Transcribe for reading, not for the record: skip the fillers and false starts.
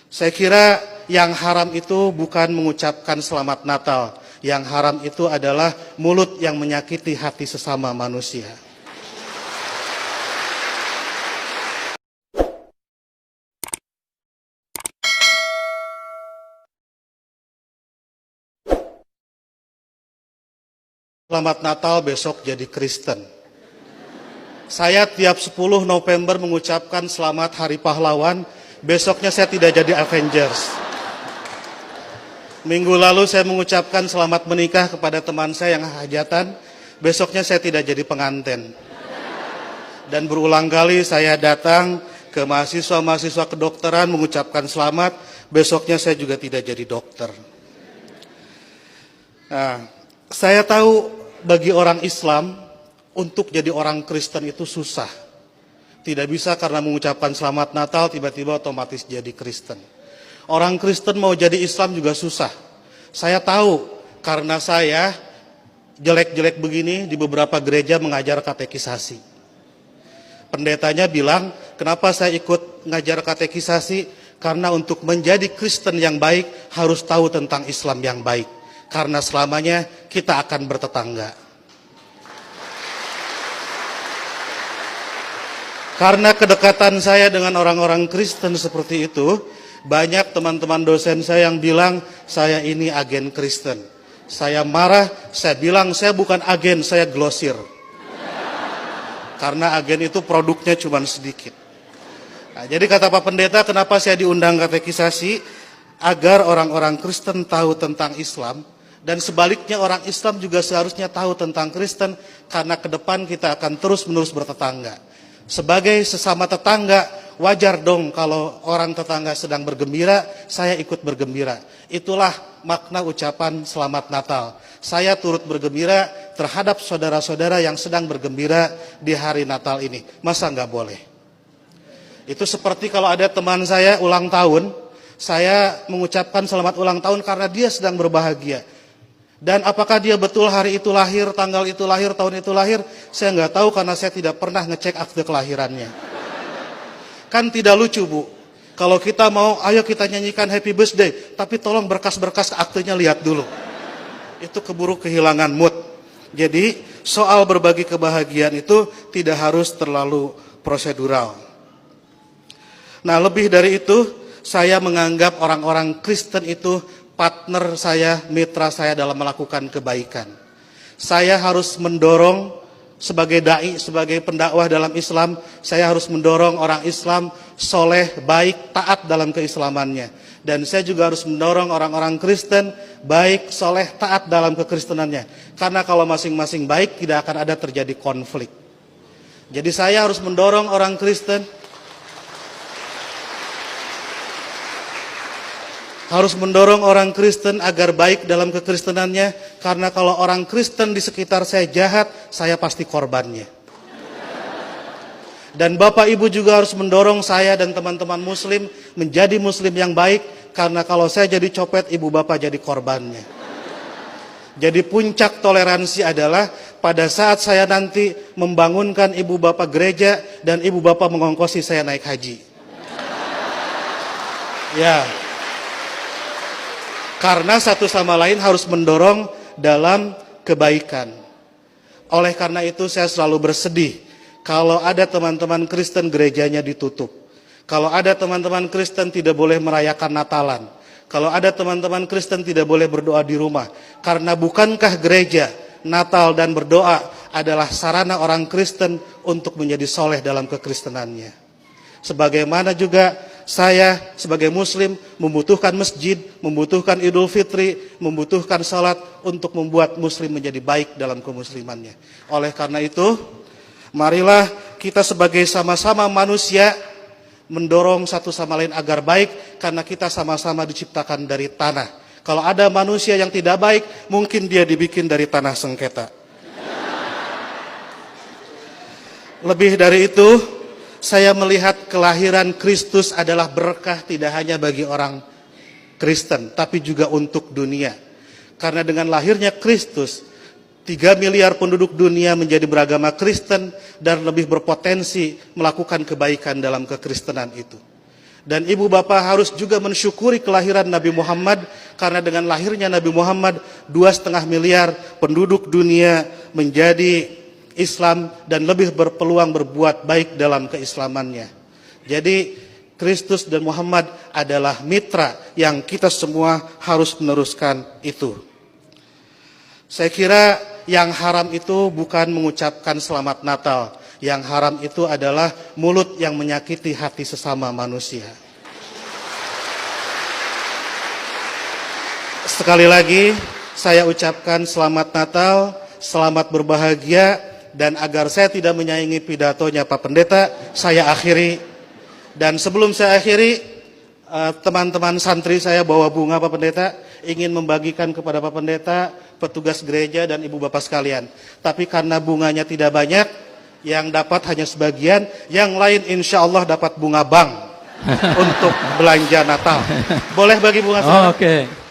Saya kira yang haram itu bukan mengucapkan selamat Natal. Yang haram itu adalah mulut yang menyakiti hati sesama manusia. Selamat Natal, besok jadi Kristen. Saya tiap 10 November mengucapkan selamat Hari Pahlawan, besoknya saya tidak jadi Avengers. Minggu lalu saya mengucapkan selamat menikah kepada teman saya yang hajatan, besoknya saya tidak jadi pengantin. Dan berulang kali saya datang ke mahasiswa-mahasiswa kedokteran mengucapkan selamat, besoknya saya juga tidak jadi dokter. Nah, saya tahu bagi orang Islam, untuk jadi orang Kristen itu susah. Tidak bisa karena mengucapkan selamat Natal tiba-tiba otomatis jadi Kristen. Orang Kristen mau jadi Islam juga susah. Saya tahu karena saya jelek-jelek begini di beberapa gereja mengajar katekisasi. Pendetanya bilang, kenapa saya ikut ngajar katekisasi? Karena untuk menjadi Kristen yang baik harus tahu tentang Islam yang baik. Karena selamanya kita akan bertetangga. Karena kedekatan saya dengan orang-orang Kristen seperti itu, banyak teman-teman dosen saya yang bilang, saya ini agen Kristen. Saya marah, saya bilang, saya bukan agen, saya glosir. Karena agen itu produknya cuma sedikit. Nah, jadi kata Pak Pendeta, kenapa saya diundang katekisasi? Agar orang-orang Kristen tahu tentang Islam, dan sebaliknya orang Islam juga seharusnya tahu tentang Kristen, karena ke depan kita akan terus-menerus bertetangga. Sebagai sesama tetangga, wajar dong kalau orang tetangga sedang bergembira, saya ikut bergembira. Itulah makna ucapan selamat Natal. Saya turut bergembira terhadap saudara-saudara yang sedang bergembira di hari Natal ini. Masa nggak boleh? Itu seperti kalau ada teman saya ulang tahun, saya mengucapkan selamat ulang tahun karena dia sedang berbahagia. Dan apakah dia betul hari itu lahir, tanggal itu lahir, tahun itu lahir, saya nggak tahu karena saya tidak pernah ngecek akte kelahirannya. Kan tidak lucu, Bu. Kalau kita mau, ayo kita nyanyikan happy birthday, tapi tolong berkas-berkas aktenya lihat dulu. Itu keburu kehilangan mood. Jadi soal berbagi kebahagiaan itu tidak harus terlalu prosedural. Nah, lebih dari itu, saya menganggap orang-orang Kristen itu partner saya, mitra saya dalam melakukan kebaikan. Saya harus mendorong sebagai dai, sebagai pendakwah dalam Islam, saya harus mendorong orang Islam soleh, baik, taat dalam keislamannya. Dan saya juga harus mendorong orang-orang Kristen baik, soleh, taat dalam kekristenannya. Karena kalau masing-masing baik, tidak akan ada terjadi konflik. Jadi saya harus mendorong orang Kristen, agar baik dalam kekristenannya, karena kalau orang Kristen di sekitar saya jahat, saya pasti korbannya. Dan Bapak Ibu juga harus mendorong saya dan teman-teman Muslim menjadi Muslim yang baik, karena kalau saya jadi copet, Ibu Bapak jadi korbannya. Jadi puncak toleransi adalah pada saat saya nanti membangunkan Ibu Bapak gereja dan Ibu Bapak mengongkosi saya naik haji. Ya. Karena satu sama lain harus mendorong dalam kebaikan. Oleh karena itu saya selalu bersedih kalau ada teman-teman Kristen gerejanya ditutup. Kalau ada teman-teman Kristen tidak boleh merayakan Natalan. Kalau ada teman-teman Kristen tidak boleh berdoa di rumah. Karena bukankah gereja, Natal dan berdoa adalah sarana orang Kristen untuk menjadi soleh dalam kekristenannya. Sebagaimana juga saya sebagai Muslim membutuhkan masjid, membutuhkan Idul Fitri, membutuhkan salat untuk membuat Muslim menjadi baik dalam kemuslimannya. Oleh karena itu, marilah kita sebagai sama-sama manusia mendorong satu sama lain agar baik, karena kita sama-sama diciptakan dari tanah. Kalau ada manusia yang tidak baik, mungkin dia dibikin dari tanah sengketa. Lebih dari itu, saya melihat kelahiran Kristus adalah berkah tidak hanya bagi orang Kristen, tapi juga untuk dunia. Karena dengan lahirnya Kristus, 3 miliar penduduk dunia menjadi beragama Kristen dan lebih berpotensi melakukan kebaikan dalam kekristenan itu. Dan ibu bapak harus juga mensyukuri kelahiran Nabi Muhammad, karena dengan lahirnya Nabi Muhammad 2,5 miliar penduduk dunia menjadi Islam dan lebih berpeluang berbuat baik dalam keislamannya. Jadi Kristus dan Muhammad adalah mitra yang kita semua harus meneruskan itu. Saya kira yang haram itu bukan mengucapkan selamat Natal. Yang haram itu adalah mulut yang menyakiti hati sesama manusia. Sekali lagi saya ucapkan selamat Natal, selamat berbahagia, dan agar saya tidak menyaingi pidatonya Pak Pendeta, saya akhiri. Dan sebelum saya akhiri, teman-teman santri saya bawa bunga Pak Pendeta, ingin membagikan kepada Pak Pendeta, petugas gereja, dan ibu bapak sekalian. Tapi karena bunganya tidak banyak, yang dapat hanya sebagian, yang lain insya Allah dapat bunga bank untuk belanja Natal. Boleh bagi bunga? Oke.